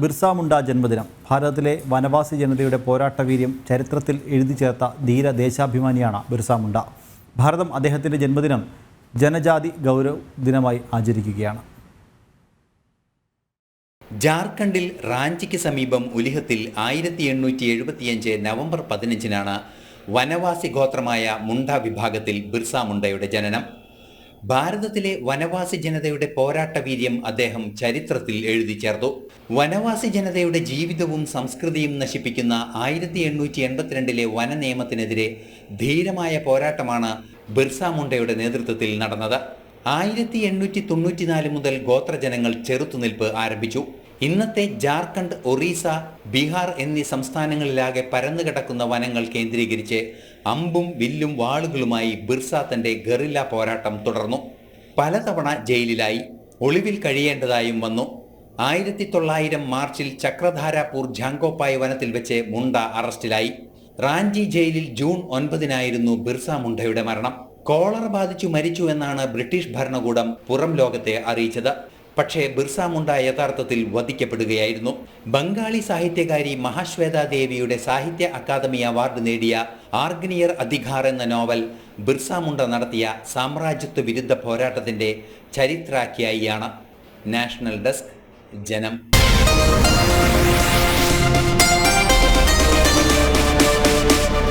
ബിർസ മുണ്ട ജന്മദിനം. ഭാരതത്തിലെ വനവാസി ജനതയുടെ പോരാട്ടവീര്യം ചരിത്രത്തിൽ എഴുതി ചേർത്ത ധീര ദേശാഭിമാനിയാണ് ബിർസ മുണ്ട. ഭാരതം അദ്ദേഹത്തിൻ്റെ ജന്മദിനം ജനജാതി ഗൗരവ് ദിനമായി ആചരിക്കുകയാണ്. ജാർഖണ്ഡിൽ റാഞ്ചിക്ക് സമീപം ഉലിഹത്തിൽ 1875 നവംബർ 15-നാണ് വനവാസി ഗോത്രമായ മുണ്ട വിഭാഗത്തിൽ ബിർസ മുണ്ടയുടെ ജനനം. ഭാരതത്തിലെ വനവാസി ജനതയുടെ പോരാട്ടവീര്യം അദ്ദേഹം ചരിത്രത്തിൽ എഴുതി ചേർത്തു. വനവാസി ജനതയുടെ ജീവിതവും സംസ്കൃതിയും നശിപ്പിക്കുന്ന 1882 വന നിയമത്തിനെതിരെ ധീരമായ പോരാട്ടമാണ് ബിർസ മുണ്ടയുടെ നേതൃത്വത്തിൽ നടന്നത്. 1894 മുതൽ ഗോത്രജനങ്ങൾ ചെറുത്തുനിൽപ്പ് ആരംഭിച്ചു. ഇന്നത്തെ ജാർഖണ്ഡ്, ഒറീസ, ബീഹാർ എന്നീ സംസ്ഥാനങ്ങളിലാകെ പരന്നുകിടക്കുന്ന വനങ്ങൾ കേന്ദ്രീകരിച്ച് അമ്പും വില്ലും വാളുകളുമായി ബിർസ തൻ്റെ ഗറില്ല പോരാട്ടം തുടർന്നു. പലതവണ ജയിലിലായി, ഒളിവിൽ കഴിയേണ്ടതായും വന്നു. 1900 മാർച്ചിൽ ചക്രധാരാപൂർ ജാങ്കോപ്പായ് വനത്തിൽ വെച്ച് മുണ്ട അറസ്റ്റിലായി. റാഞ്ചി ജയിലിൽ ജൂൺ 9-നായിരുന്നു ബിർസ മുണ്ടയുടെ മരണം. കോളറ ബാധിച്ചു മരിച്ചു എന്നാണ് ബ്രിട്ടീഷ് ഭരണകൂടം പുറം ലോകത്തെ അറിയിച്ചത്. പക്ഷേ ബിർസ മുണ്ട യഥാർത്ഥത്തിൽ വധിക്കപ്പെടുകയായിരുന്നു. ബംഗാളി സാഹിത്യകാരി മഹാശ്വേത ദേവിയുടെ സാഹിത്യ അക്കാദമി അവാർഡ് നേടിയ ആർഗ്നിയർ അധികാർ എന്ന നോവൽ ബിർസ മുണ്ട നടത്തിയ സാമ്രാജ്യത്വ വിരുദ്ധ പോരാട്ടത്തിൻ്റെ ചരിത്രാഖ്യായിയാണ്. നാഷണൽ ഡെസ്ക്, ജനം.